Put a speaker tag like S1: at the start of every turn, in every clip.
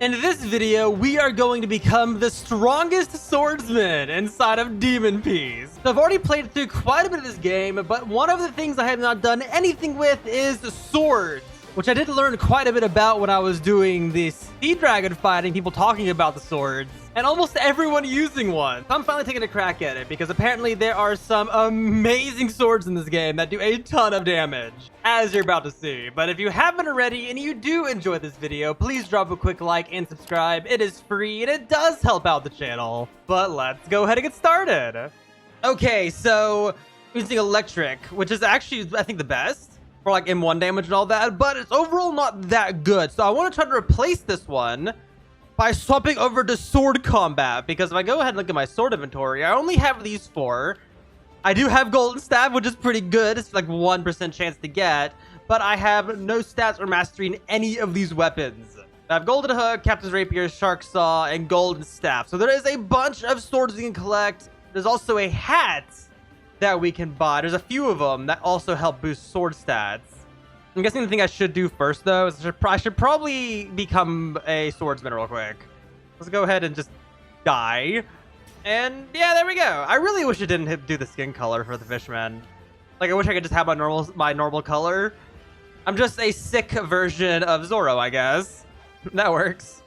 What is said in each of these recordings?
S1: In this video, we are going to become the strongest swordsman inside of Demon Peace. So I've already played through quite a bit of this game, but one of the things I have not done anything with is swords, which I did learn quite a bit about when I was doing the sea dragon fighting, people talking about the swords, and almost everyone using one. So I'm finally taking a crack at it because apparently there are some amazing swords in this game that do a ton of damage, as you're about to see. But if you haven't already and you do enjoy this video, please drop a quick like and subscribe. It is free and it does help out the channel. But let's go ahead and get started. Okay, so using electric, which is actually, I think, the best for like M1 damage and all that, but it's overall not that good. So I want to try to replace this one by swapping over to sword combat, because if I go ahead and look at my sword inventory, I only have these 4. I do have golden staff, which is pretty good. It's like 1% chance to get, but I have no stats or mastery in any of these weapons. I have golden hook, captain's rapier, shark saw, and golden staff. So there is a bunch of swords we can collect. There's also a hat that we can buy. There's a few of them that also help boost sword stats. I'm guessing the thing I should do first, though, is I should probably become a swordsman real quick. Let's go ahead and just die. And yeah, there we go. I really wish it didn't do the skin color for the fishman. Like, I wish I could just have my normal color. I'm just a sick version of Zoro, I guess. That works.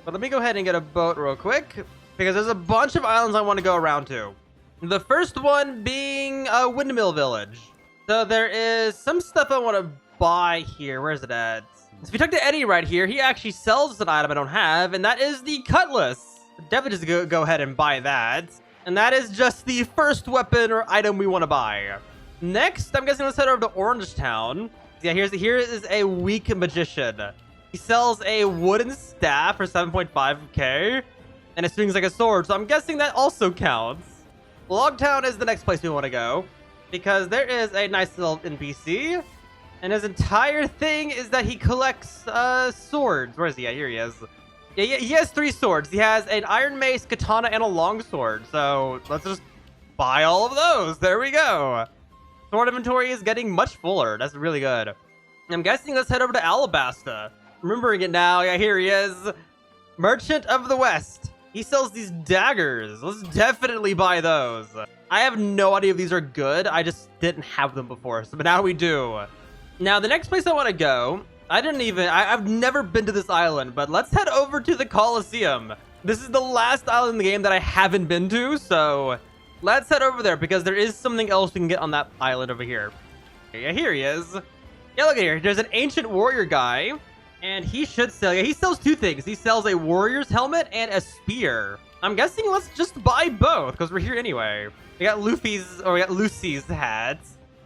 S1: But let me go ahead and get a boat real quick, because there's a bunch of islands I want to go around to. The first one being a windmill village. So there is some stuff I want to buy here. Where's it at? So if you talk to Eddie right here, he actually sells an item I don't have, and that is the cutlass. Definitely just go ahead and buy that. And that is just the first weapon or item we want to buy. Next, I'm guessing let's head over to Orange Town. Yeah, here is a weak magician. He sells a wooden staff for 7.5k, and it swings like a sword, so I'm guessing that also counts. Logtown is the next place we want to go, because there is a nice little NPC, and his entire thing is that he collects swords. Where is he at? Here he is. Yeah, he has 3 swords. He has an iron mace, katana, and a longsword. So let's just buy all of those. There we go. Sword inventory is getting much fuller. That's really good. I'm guessing let's head over to Alabasta. Remembering it now. Yeah, here he is. Merchant of the West. He sells these daggers. Let's definitely buy those. I have no idea if these are good. I just didn't have them before, but now we do. Now, the next place I want to go, I've never been to this island, but let's head over to the Colosseum. This is the last island in the game that I haven't been to, so let's head over there, because there is something else we can get on that island over here. Yeah, here he is. Yeah, look at here. There's an ancient warrior guy, and he should sell. Yeah, he sells 2 things. He sells a warrior's helmet and a spear. I'm guessing let's just buy both, because we're here anyway. We got Lucy's hat,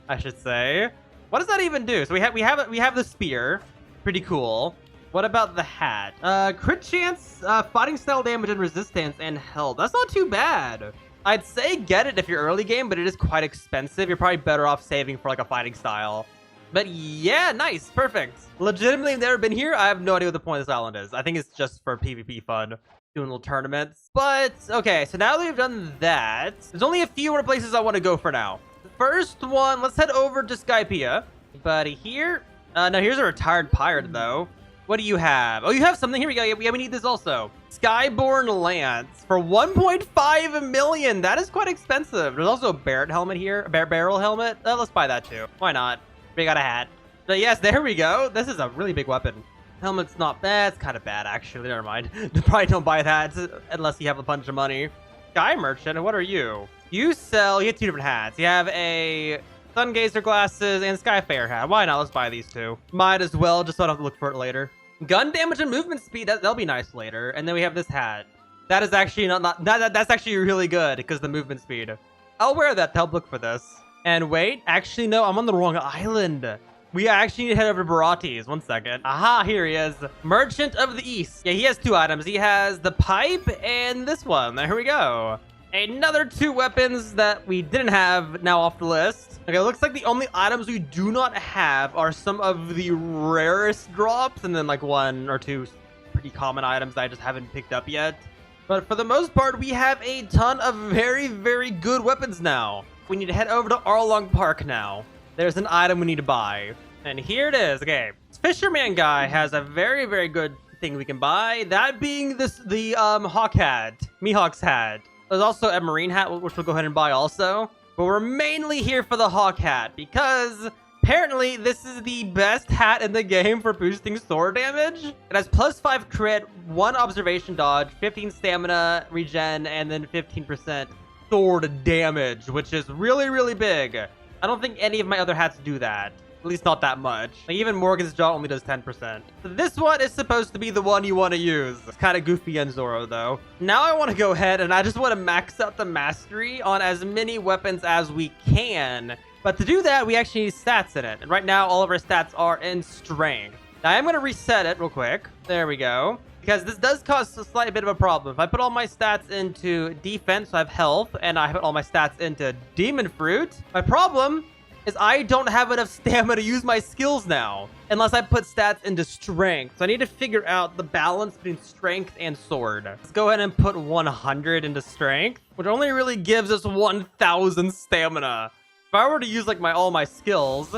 S1: I should say. What does that even do? So we have the spear. Pretty cool. What about the hat? Crit chance, fighting style damage and resistance, and health. That's not too bad. I'd say get it if you're early game, but it is quite expensive. You're probably better off saving for like a fighting style. But yeah, nice, perfect. Legitimately, I've never been here. I have no idea what the point of this island is. I think it's just for PvP fun, doing little tournaments. But okay, so now that we've done that, there's only a few more places I want to go for now. First one, let's head over to Skypiea. But here, no, here's a retired pirate though. What do you have? Oh, you have something. Here we go. Yeah, we need this also. Skyborn Lance for 1.5 million. That is quite expensive. There's also a barrel helmet here. A barrel helmet. Let's buy that too. Why not? We got a hat. But yes, there we go. This is a really big weapon. Helmet's not bad. It's kind of bad actually. Never mind. Probably don't buy that unless you have a bunch of money. Sky Merchant. What are you? You have 2 different hats. You have a sun gazer glasses and skyfarer hat. Why not? Let's buy these 2. Might as well, just so I don't have to look for it later. Gun damage and movement speed. That'll be nice later. And then we have this hat. That is actually that's actually really good because the movement speed. I'll wear that to help look for this. And wait, actually no, I'm on the wrong island. We actually need to head over to Baratis. 1 second. Aha, here he is. Merchant of the East. Yeah, he has 2 items. He has the pipe and this one. There we go. Another 2 weapons that we didn't have now off the list. Okay, it looks like the only items we do not have are some of the rarest drops, and then like 1 or 2 pretty common items that I just haven't picked up yet. But for the most part, we have a ton of very, very good weapons now. We need to head over to Arlong Park now. There's an item we need to buy. And here it is. Okay, this fisherman guy has a very, very good thing we can buy. That being the hawk hat, Mihawk's hat. There's also a marine hat, which we'll go ahead and buy also. But we're mainly here for the hawk hat because apparently this is the best hat in the game for boosting sword damage. It has +5 crit, 1 observation dodge, 15 stamina regen, and then 15% sword damage, which is really, really big. I don't think any of my other hats do that. At least not that much. Like even Morgan's Jaw only does 10%. So this one is supposed to be the one you want to use. It's kind of goofy on Zoro though. Now I want to go ahead and I just want to max out the mastery on as many weapons as we can. But to do that, we actually need stats in it. And right now, all of our stats are in strength. Now I'm going to reset it real quick. There we go. Because this does cause a slight bit of a problem. If I put all my stats into defense, so I have health, and I put all my stats into demon fruit, my problem is I don't have enough stamina to use my skills now, unless I put stats into strength. So I need to figure out the balance between strength and sword. Let's go ahead and put 100 into strength, which only really gives us 1,000 stamina. If I were to use like all my skills,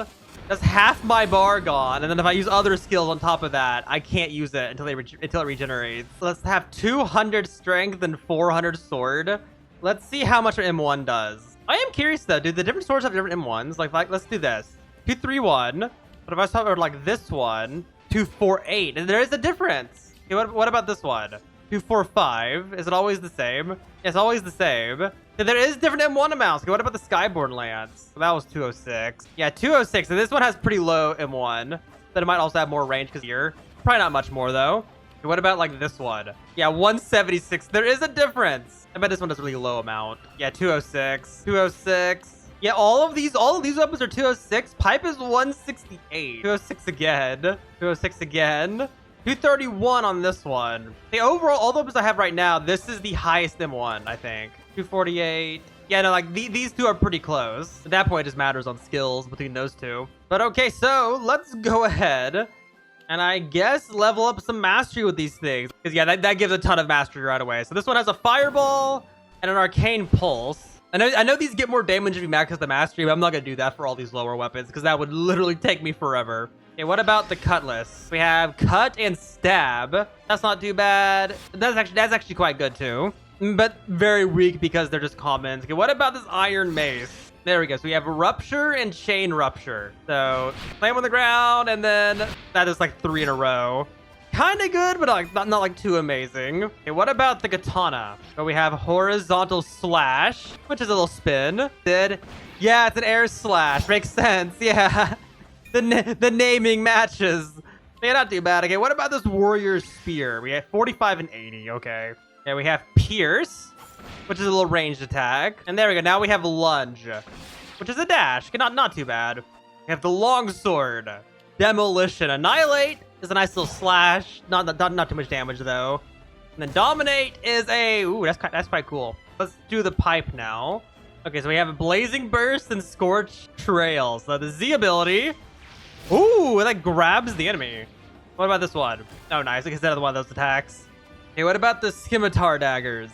S1: that's half my bar gone. And then if I use other skills on top of that, I can't use it until it regenerates. So let's have 200 strength and 400 sword. Let's see how much our M1 does. I am curious though, do the different swords have different M1s? Like let's do this. 231. But if I start with like this one, 248, and there is a difference. Okay, what about this one? 245. Is it always the same? It's always the same. So there is different M1 amounts. Okay, what about the Skyborn Lance? So that was 206. Yeah, 206. So this one has pretty low M1. But it might also have more range because here. Probably not much more though. Okay, what about like this one? Yeah, 176. There is a difference. I bet this one does a really low amount. Yeah, 206. 206. Yeah, all of these weapons are 206. Pipe is 168. 206 again. 206 again. 231 on this one. The overall, all the weapons I have right now, this is the highest M1, I think. 248. Yeah, no, like these two are pretty close. At that point, it just matters on skills between those two. But okay, so let's go ahead and I guess level up some mastery with these things. Because yeah, that gives a ton of mastery right away. So this one has a fireball and an arcane pulse. I know these get more damage if you max out the mastery, but I'm not going to do that for all these lower weapons because that would literally take me forever. Okay, what about the cutlass? We have cut and stab. That's not too bad. That's actually quite good too, but very weak because they're just commons. Okay, what about this iron mace? There we go. So we have rupture and chain rupture. So slam on the ground, and then that is like 3 in a row. Kind of good, but like not like too amazing. Okay, what about the katana? So we have horizontal slash, which is a little spin. Yeah, it's an air slash. Makes sense. Yeah. The naming matches. Yeah, not too bad. Okay, what about this warrior spear? We have 45 and 80. Okay. Yeah, we have pierce, which is a little ranged attack. And there we go. Now we have lunge, which is a dash. Okay, not too bad. We have the long sword. Demolition. Annihilate is a nice little slash. Not too much damage though. And then dominate is a that's quite cool. Let's do the pipe now. Okay, so we have a blazing burst and scorch trail. So the Z ability. Ooh, it like grabs the enemy. What about this one? Oh, nice. Like instead of one of those attacks. Okay, what about the scimitar daggers?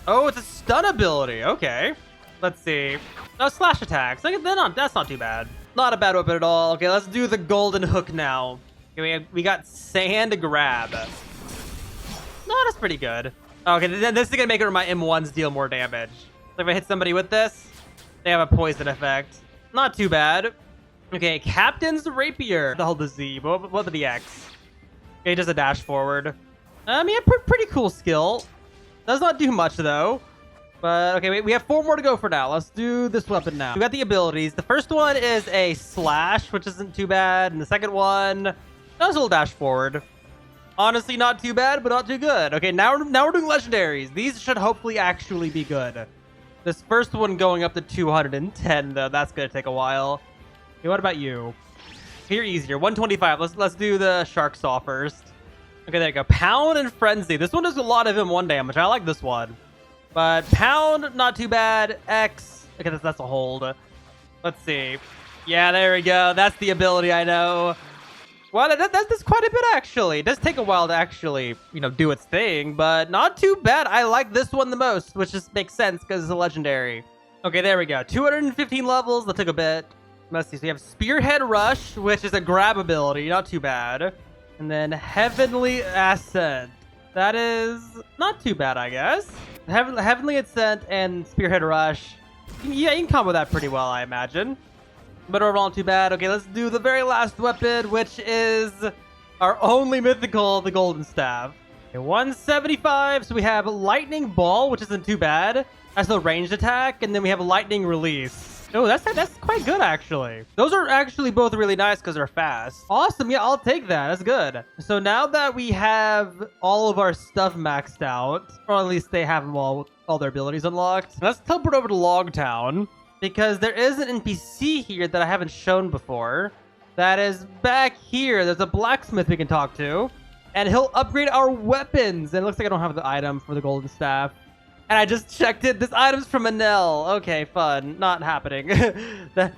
S1: Oh, it's a stun ability. Okay. Let's see. No, slash attacks. Like, that's not too bad. Not a bad weapon at all. Okay, let's do the golden hook now. Okay, we got sand grab. No, that's pretty good. Okay, then this is gonna make it where my M1s deal more damage. So if I hit somebody with this, they have a poison effect. Not too bad. Okay, Captain's Rapier. Hold the Z. What about the X? Okay, just a dash forward. I mean, pretty cool skill. Does not do much though. But okay, we have 4 more to go for now. Let's do this weapon now. We got the abilities. The first one is a slash, which isn't too bad. And the second one, that was a little dash forward. Honestly, not too bad, but not too good. Okay, now we're doing legendaries. These should hopefully actually be good. This first one going up to 210 though. That's gonna take a while. Okay, what about you? Here, easier. 125. Let's do the shark saw first. Okay, there you go. Pound and frenzy. This one does a lot of M1 damage. I like this one. But pound, not too bad. X. Okay, that's a hold. Let's see. Yeah, there we go. That's the ability I know. Well, that's quite a bit actually. It does take a while to actually, do its thing, but not too bad. I like this one the most, which just makes sense because it's a legendary. Okay, there we go. 215 levels. That took a bit. Let's see. So we have Spearhead Rush, which is a grab ability. Not too bad. And then Heavenly Ascent. That is not too bad, I guess. Heavenly Ascent and Spearhead Rush. Yeah, you can combo that pretty well, I imagine. But overall, not too bad. Okay, let's do the very last weapon, which is our only mythical, the Golden Staff. Okay, 175. So we have Lightning Ball, which isn't too bad. That's the ranged attack. And then we have Lightning Release. Oh, that's quite good, actually. Those are actually both really nice because they're fast. Awesome. Yeah, I'll take that. That's good. So now that we have all of our stuff maxed out, or at least they have them all their abilities unlocked, let's teleport over to Logtown because there is an NPC here that I haven't shown before. That is back here. There's a blacksmith we can talk to, and he'll upgrade our weapons. And it looks like I don't have the item for the Golden Staff. And I just checked it. This item's from Manel. Okay, fun. Not happening.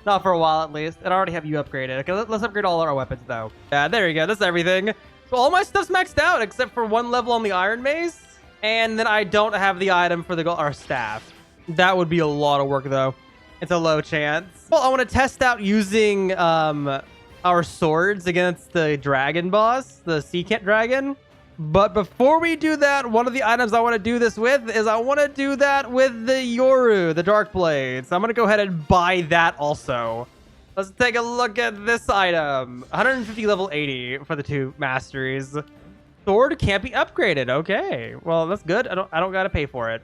S1: Not for a while, at least. And I already have you upgraded. Okay, let's upgrade all our weapons, though. Yeah, there you go. That's everything. So all my stuff's maxed out, except for one level on the Iron Mace. And then I don't have the item for our staff. That would be a lot of work, though. It's a low chance. Well, I want to test out using our swords against the dragon boss, the Sea Cat Dragon. But before we do that, one of the items I want to do this with is I want to do that with the Yoru, the Dark Blade. So I'm going to go ahead and buy that also. Let's take a look at this item. 150 level 80 for the 2 masteries. Sword can't be upgraded. Okay. Well, that's good. I don't got to pay for it.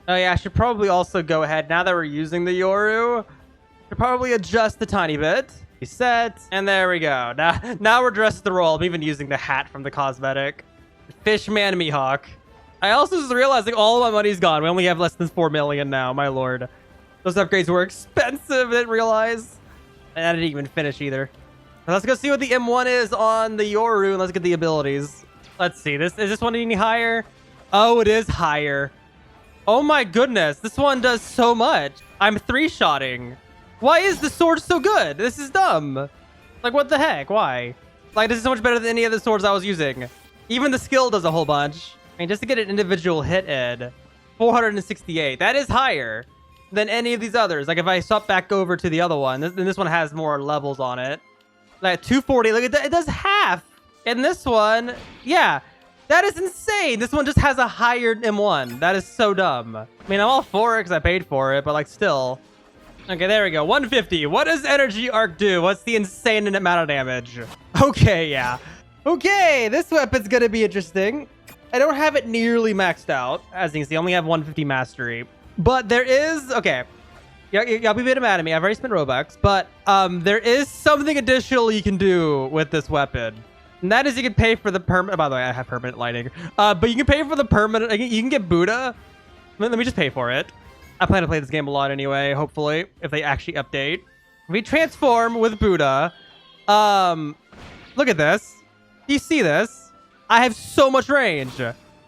S1: Oh yeah, I should probably also go ahead, now that we're using the Yoru, should probably adjust a tiny bit. Reset, and there we go. Now we're dressed the role. I'm even using the hat from the cosmetic. Fishman Mihawk. I also just realized like all of my money's gone. We only have less than 4 million now. My lord, those upgrades were expensive. I didn't realize, and I didn't even finish either. Let's go see what the M1 is on the Yoru, and let's get the abilities. Let's see. Is this one any higher? Oh, it is higher. Oh my goodness, this one does so much. I'm 3-shotting. Why is the sword so good? This is dumb. Like, what the heck? Why? Like, this is so much better than any of the swords I was using. Even the skill does a whole bunch. I mean, just to get an individual hit in, 468. That is higher than any of these others. Like, if I swap back over to the other one, then this one has more levels on it. Like, 240. Look at that. It does half. And this one, yeah, that is insane. This one just has a higher M1. That is so dumb. I mean, I'm all for it because I paid for it, but, like, still... Okay, there we go. 150. What does Energy Arc do? What's the insane amount of damage? Okay, yeah. Okay, this weapon's gonna be interesting. I don't have it nearly maxed out. As you can see, I only have 150 mastery. But there is... Okay. Y'all be a bit mad at me. I've already spent Robux. But there is something additional you can do with this weapon. And that is you can pay for the permanent... By the way, I have permanent lighting. But you can pay for the permanent... You can get Buddha. Let me just pay for it. I plan to play this game a lot anyway, hopefully, if they actually update. We transform with Buddha. Look at this. Do you see this? I have so much range.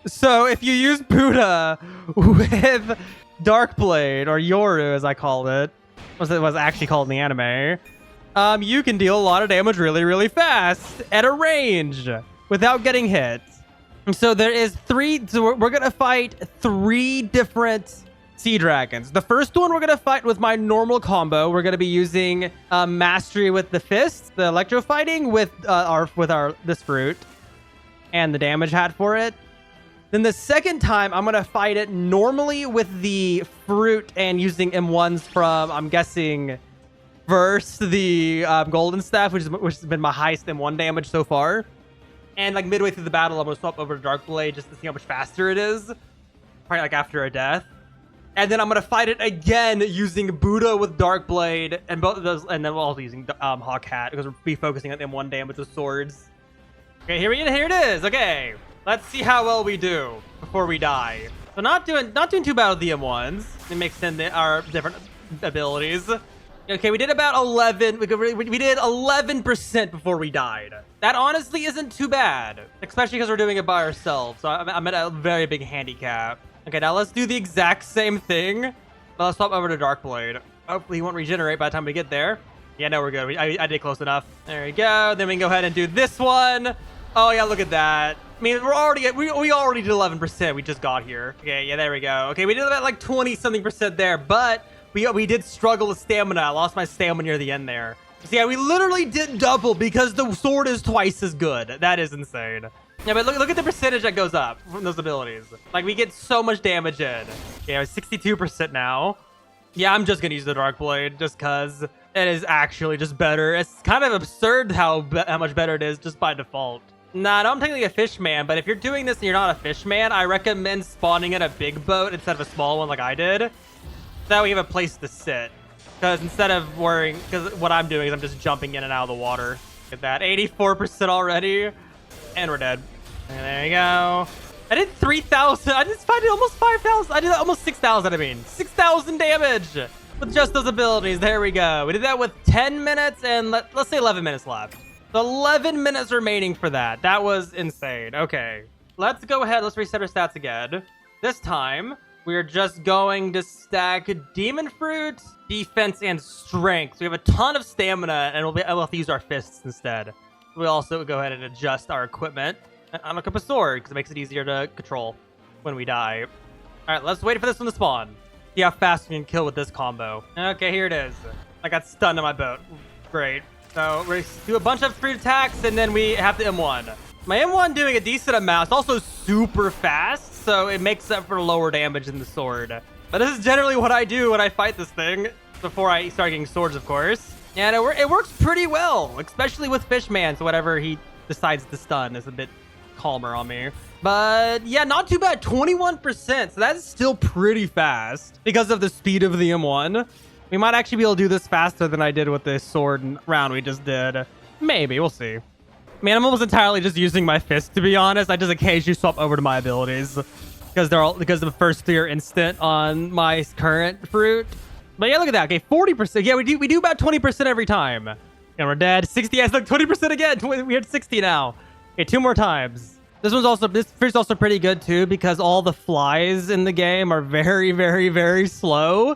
S1: So if you use Buddha with Dark Blade, or Yoru as I called it, was actually called in the anime, you can deal a lot of damage really, really fast at a range without getting hit. So there is 3... So we're going to fight 3 different... Sea Dragons. The first one we're going to fight with my normal combo. We're going to be using Mastery with the Fists, the Electro Fighting with this fruit, and the damage hat for it. Then the second time, I'm going to fight it normally with the fruit and using M1s from, I'm guessing, versus the Golden Staff, which has been my highest M1 damage so far. And like midway through the battle, I'm going to swap over to Dark Blade just to see how much faster it is. Probably like after a death. And then I'm gonna fight it again using Buddha with Dark Blade, and both of those, and then we'll also using Hawk Hat because we'll be focusing on M1 damage with swords. Okay, here it is. Okay, let's see how well we do before we die. So not doing too bad with the M1s. It makes in our different abilities. Okay, we did about 11. We did 11% before we died. That honestly isn't too bad, especially because we're doing it by ourselves. So I'm at a very big handicap. Okay, now let's do the exact same thing. Let's swap over to Dark Blade. Hopefully he won't regenerate by the time we get there. Yeah, no, we're good. I did close enough. There we go. Then we can go ahead and do this one. Oh yeah, look at that. I mean, we already did 11%. We just got here. Okay, yeah, there we go. Okay, we did about like 20-something% there, but we did struggle with stamina. I lost my stamina near the end there. So yeah, we literally did double because the sword is twice as good. That is insane. Yeah, but look at the percentage that goes up from those abilities. Like, we get so much damage in. Yeah, 62% now. Yeah, I'm just gonna use the Dark Blade just because it is actually just better. It's kind of absurd how much better it is just by default. Nah, no, I'm technically a fish man, but if you're doing this and you're not a fish man, I recommend spawning in a big boat instead of a small one like I did. That way you have a place to sit. Because instead of worrying, because what I'm doing is I'm just jumping in and out of the water. Look at that, 84% already. And we're dead. And there you go. I did 3,000. I just did almost 5,000. I did almost 6,000, I mean. 6,000 damage with just those abilities. There we go. We did that with 10 minutes and let's say 11 minutes left. So 11 minutes remaining for that. That was insane. Okay. Let's go ahead. Let's reset our stats again. This time, we're just going to stack Demon Fruit, Defense, and Strength. So we have a ton of stamina, and we'll have to use our fists instead. We'll also go ahead and adjust our equipment. And unlock a sword, because it makes it easier to control when we die. All right, let's wait for this one to spawn. See how fast we can kill with this combo. Okay, here it is. I got stunned on my boat. Great. So we're gonna do a bunch of fruit attacks, and then we have the M1. My M1 doing a decent amount. It's also super fast, so it makes up for lower damage than the sword. But this is generally what I do when I fight this thing, before I start getting swords, of course. And it works pretty well, especially with Fishman, so whatever he decides to stun is a bit calmer on me. But yeah, not too bad. 21%, so that's still pretty fast because of the speed of the M1. We might actually be able to do this faster than I did with this sword round we just did. Maybe, we'll see. Man, I'm almost entirely just using my fist, to be honest. I just occasionally swap over to my abilities because the first three are instant on my current fruit. But yeah, look at that. Okay, 40%. Yeah, we do about 20% every time. And we're dead. 60. Yes, look, 20% again. We had 60 now. Okay, 2 more times. This fruit's also pretty good too because all the flies in the game are very, very, very slow.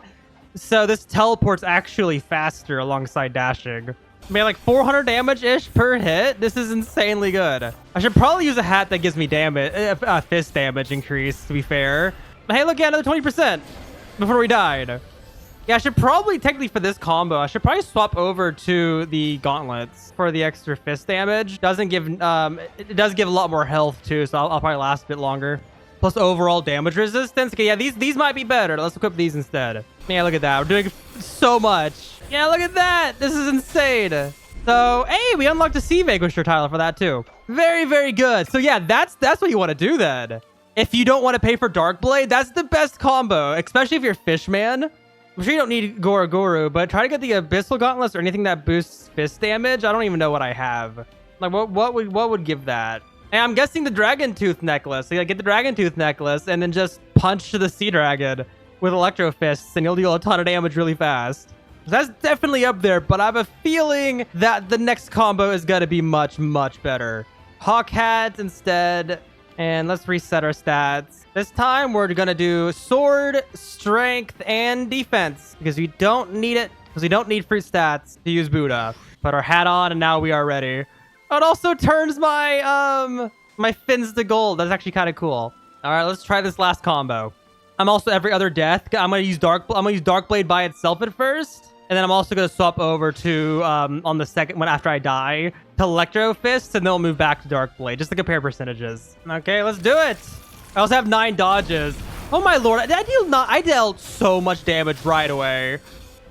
S1: So this teleport's actually faster alongside dashing. I mean, like 400 damage-ish per hit. This is insanely good. I should probably use a hat that gives me damage, fist damage increase, to be fair. But hey, look at another 20% before we died. Yeah, I should probably, technically for this combo, I should probably swap over to the gauntlets for the extra fist damage. It does give a lot more health too, so I'll probably last a bit longer. Plus overall damage resistance. Okay, yeah, these might be better. Let's equip these instead. Yeah, look at that. We're doing so much. Yeah, look at that. This is insane. So, hey, we unlocked a Sea Vanquisher title for that too. Very, very good. So yeah, that's what you want to do then. If you don't want to pay for Dark Blade, that's the best combo, especially if you're Fishman. I'm sure you don't need Guru, but try to get the Abyssal Gauntlets or anything that boosts fist damage. I don't even know what I have. Like, what would give that? And I'm guessing the Dragon Tooth necklace. So, yeah, get the Dragon Tooth necklace and then just punch the Sea Dragon with Electro Fists, and you'll deal a ton of damage really fast. So that's definitely up there, but I have a feeling that the next combo is going to be much, much better. Hawk Hat instead, and let's reset our stats. This time, we're going to do Sword, Strength, and Defense, because we don't need it, because we don't need fruit stats to use Buddha. Put our hat on, and now we are ready. It also turns my my fins to gold. That's actually kind of cool. All right, let's try this last combo. I'm also every other death. I'm gonna use Dark Blade by itself at first, and then I'm also gonna swap over to on the second one after I die to Electro Fists, and then we'll move back to Dark Blade just to compare percentages. Okay, let's do it. I also have 9 dodges. Oh my lord, I dealt so much damage right away.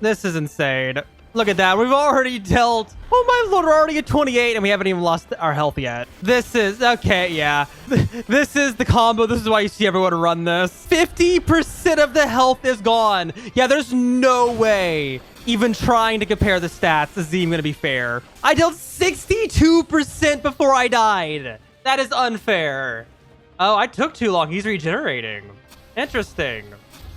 S1: This is insane. Look at that. We've already dealt. Oh my lord, we're already at 28 and we haven't even lost our health yet. This is okay. Yeah, this is the combo. This is why you see everyone run this. 50% of the health is gone. Yeah, there's no way even trying to compare the stats is even gonna be fair. I dealt 62% before I died. That is unfair. Oh, I took too long. He's regenerating. Interesting.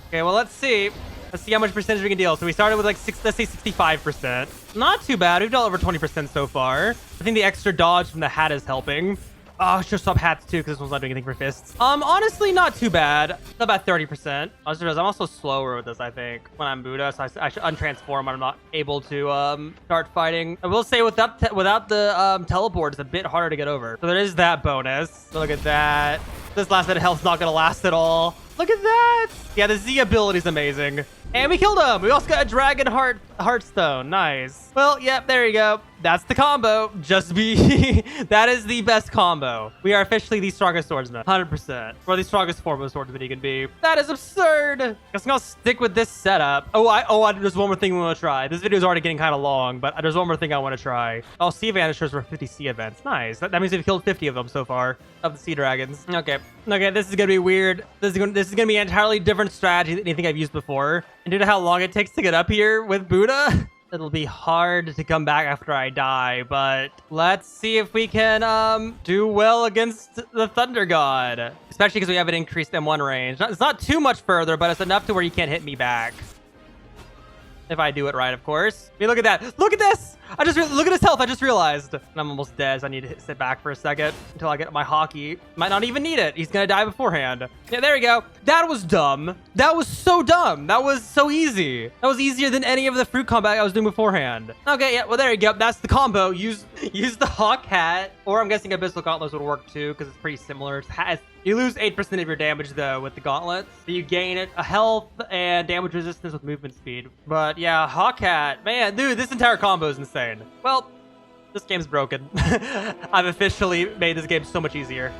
S1: Okay, well, let's see. Let's see how much percentage we can deal. So we started with like let's say 65%. Not too bad. We've dealt over 20% so far. I think the extra dodge from the hat is helping. Oh, I should swap hats too because this one's not doing anything for fists. Honestly, not too bad. About 30%. I'm also slower with this, I think, when I'm Buddha. So I should untransform when I'm not able to start fighting. I will say without the teleport, it's a bit harder to get over. So there is that bonus. So look at that. This last bit of health's not going to last at all. Look at that. Yeah, the Z ability is amazing. And we killed him. We also got a Dragon Heart Heartstone. Nice. Well, yep, there you go. That's the combo. Just be... that is the best combo. We are officially the strongest swordsman. 100%. Or the strongest form of swordsman you can be. That is absurd. I guess I'm gonna stick with this setup. There's one more thing we want to try. This video is already getting kind of long, but there's one more thing I want to try. Oh, sea vanishers were 50 sea events. Nice. That means we've killed 50 of them so far. Of the sea dragons. Okay, this is gonna be weird. This is gonna be an entirely different strategy than anything I've used before. And due to how long it takes to get up here with Buddha, it'll be hard to come back after I die. But let's see if we can do well against the Thunder God, especially because we have an increased M1 range. It's not too much further, but it's enough to where you can't hit me back. If I do it right, of course. I mean, look at that. Look at this. Look at his health. I just realized. And I'm almost dead, so I need to sit back for a second until I get my hockey. Might not even need it. He's going to die beforehand. Yeah, there you go. That was dumb. That was so dumb. That was so easy. That was easier than any of the fruit combat I was doing beforehand. Okay, yeah, well, there you go. That's the combo. Use the hawk hat. Or I'm guessing abyssal gauntlets would work too, because it's pretty similar. You lose 8% of your damage, though, with the gauntlets. So you gain a health and damage resistance with movement speed. But yeah, hawk hat. Man, dude, this entire combo is insane. Well, this game's broken. I've officially made this game so much easier.